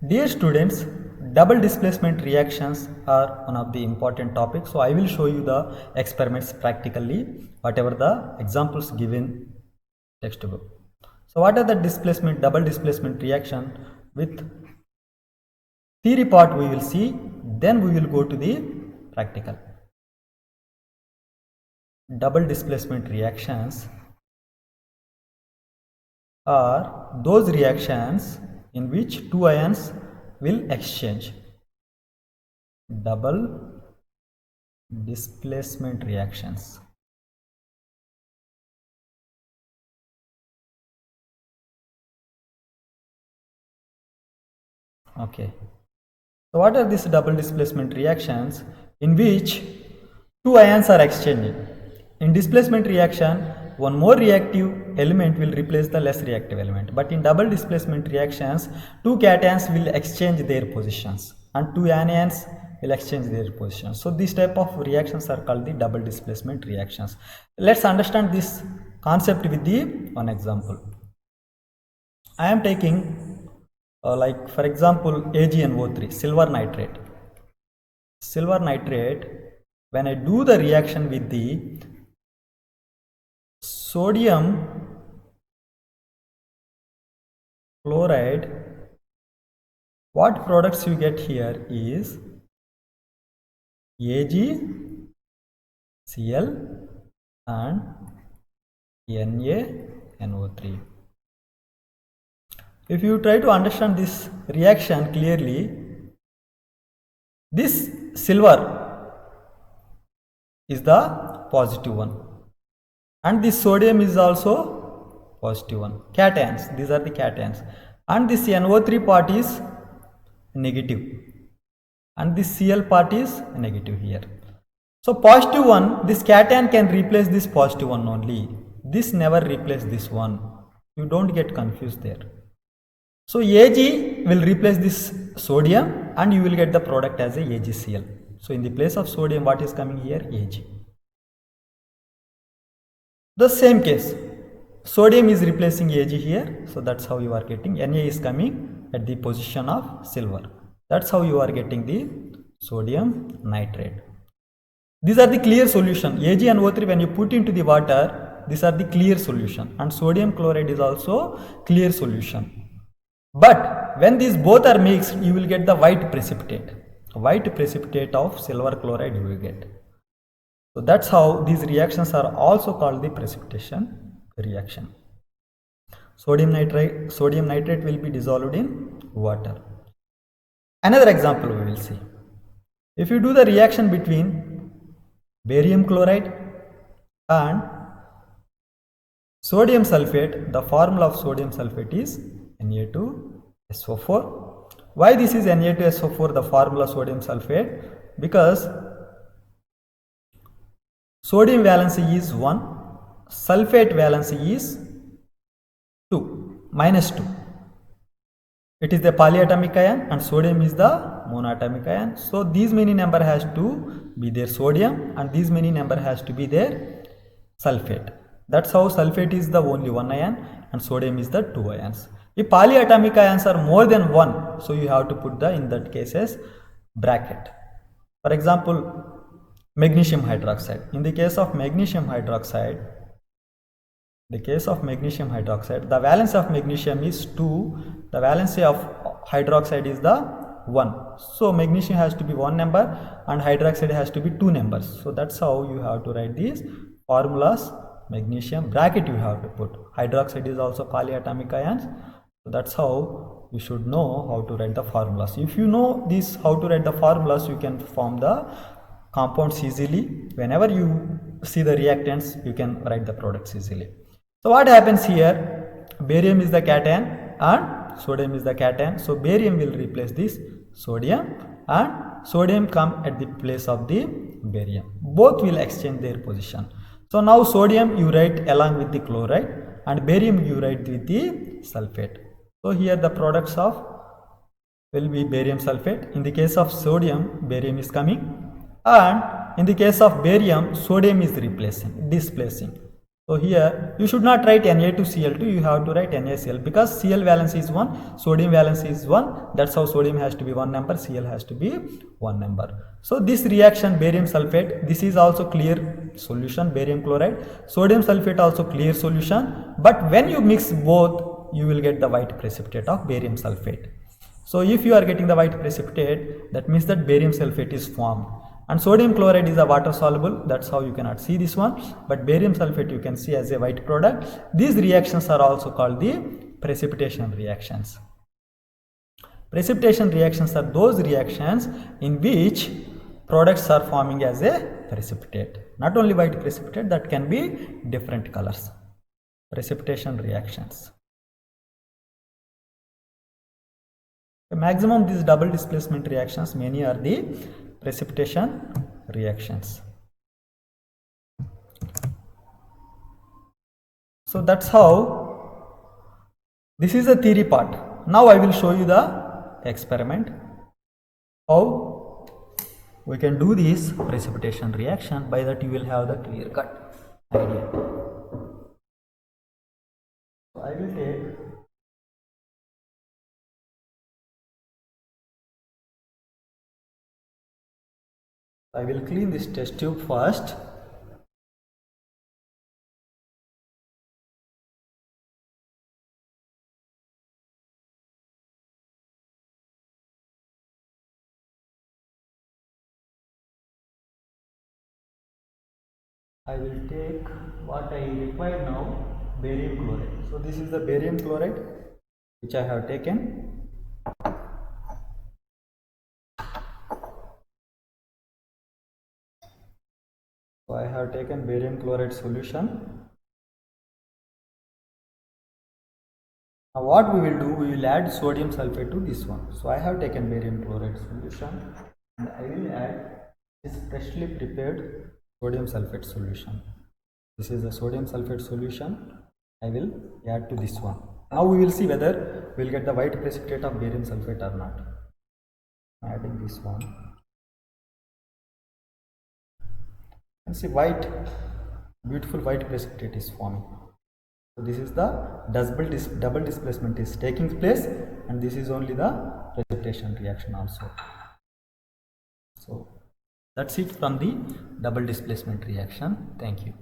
Dear students, double displacement reactions are one of the important topics. So I will show you the experiments practically, whatever the examples given textbook. So what are the double displacement reaction? With theory part we will see, then we will go to the practical. Double displacement reactions are those reactions in which two ions will exchange. Double displacement reactions. Okay. So what are these double displacement reactions in which two ions are exchanging? In displacement reaction, one more reactive element will replace the less reactive element. But in double displacement reactions, two cations will exchange their positions and two anions will exchange their positions. So these type of reactions are called the double displacement reactions. Let's understand this concept with the one example. I am taking like for example AgNO3, silver nitrate. Silver nitrate, when I do the reaction with the sodium chloride, what products you get here is AgCl and NaNO3. If you try to understand this reaction clearly, this silver is the positive one and this sodium is also positive one. Cations, these are the cations, and this NO3 part is negative and this Cl part is negative here. So positive one, this cation can replace this positive one only. This never replace this one. You don't get confused there. So Ag will replace this sodium and you will get the product as a AgCl. So in the place of sodium, what is coming here? Ag. The same case, sodium is replacing Ag here. So that's how you are getting Na is coming at the position of silver. That's how you are getting the sodium nitrate. These are the clear solution. AgNO3 when you put into the water, these are the clear solution, and sodium chloride is also clear solution. But when these both are mixed, you will get the white precipitate. White precipitate of silver chloride you will get. So that's how these reactions are also called the precipitation reaction. Sodium nitrate will be dissolved in water. Another example we will see. If you do the reaction between barium chloride and sodium sulfate, the formula of sodium sulfate is Na2SO4. Why this is Na2SO4, the formula sodium sulfate? Because sodium valency is 1, sulfate valency is 2, -2. It is the polyatomic ion and sodium is the monatomic ion. So these many number has to be their sodium and these many number has to be their sulfate. That's how sulfate is the only one ion and sodium is the two ions. If polyatomic ions are more than one, so you have to put the in that cases bracket. For example, magnesium hydroxide. In the case of magnesium hydroxide, the valence of magnesium is 2, the valency of hydroxide is the 1. So magnesium has to be one number and hydroxide has to be two numbers. So that's how you have to write these formulas. Magnesium bracket you have to put. Hydroxide is also polyatomic ions. So that's how you should know how to write the formulas. If you know this how to write the formulas, you can form the compounds easily. Whenever you see the reactants, you can write the products easily. So what happens here? Barium is the cation and sodium is the cation. So barium will replace this sodium and sodium come at the place of the barium. Both will exchange their position. So now sodium you write along with the chloride and barium you write with the sulfate. So here the products of will be barium sulfate. In the case of sodium, barium is coming, and in the case of barium, sodium is displacing. So here you should not write Na to Cl2, you have to write NaCl because Cl valence is 1, sodium valence is 1. That's how sodium has to be 1 number, Cl has to be 1 number. So this reaction barium sulfate, this is also clear solution, barium chloride. Sodium sulfate also clear solution. But when you mix both, you will get the white precipitate of barium sulfate. So if you are getting the white precipitate, that means that barium sulfate is formed. And sodium chloride is a water soluble, that's how you cannot see this one, but barium sulfate you can see as a white product. These reactions are also called the precipitation reactions. Precipitation reactions are those reactions in which products are forming as a precipitate. Not only white precipitate, that can be different colors. Precipitation reactions. The maximum these double displacement reactions, many are the precipitation reactions. So that's how, this is the theory part. Now I will show you the experiment, how we can do this precipitation reaction. By that you will have the clear cut idea. So I will take I will clean this test tube first. I will take what I require now, barium chloride. So this is the barium chloride which I have taken. So I have taken barium chloride solution. Now what we will do, we will add sodium sulfate to this one. So I have taken barium chloride solution and I will add this freshly prepared sodium sulfate solution. This is the sodium sulfate solution. I will add to this one. Now we will see whether we will get the white precipitate of barium sulfate or not. Adding this one. And see, white, beautiful white precipitate is forming. So this is the double displacement is taking place, and this is only the precipitation reaction also. So that's it from the double displacement reaction. Thank you.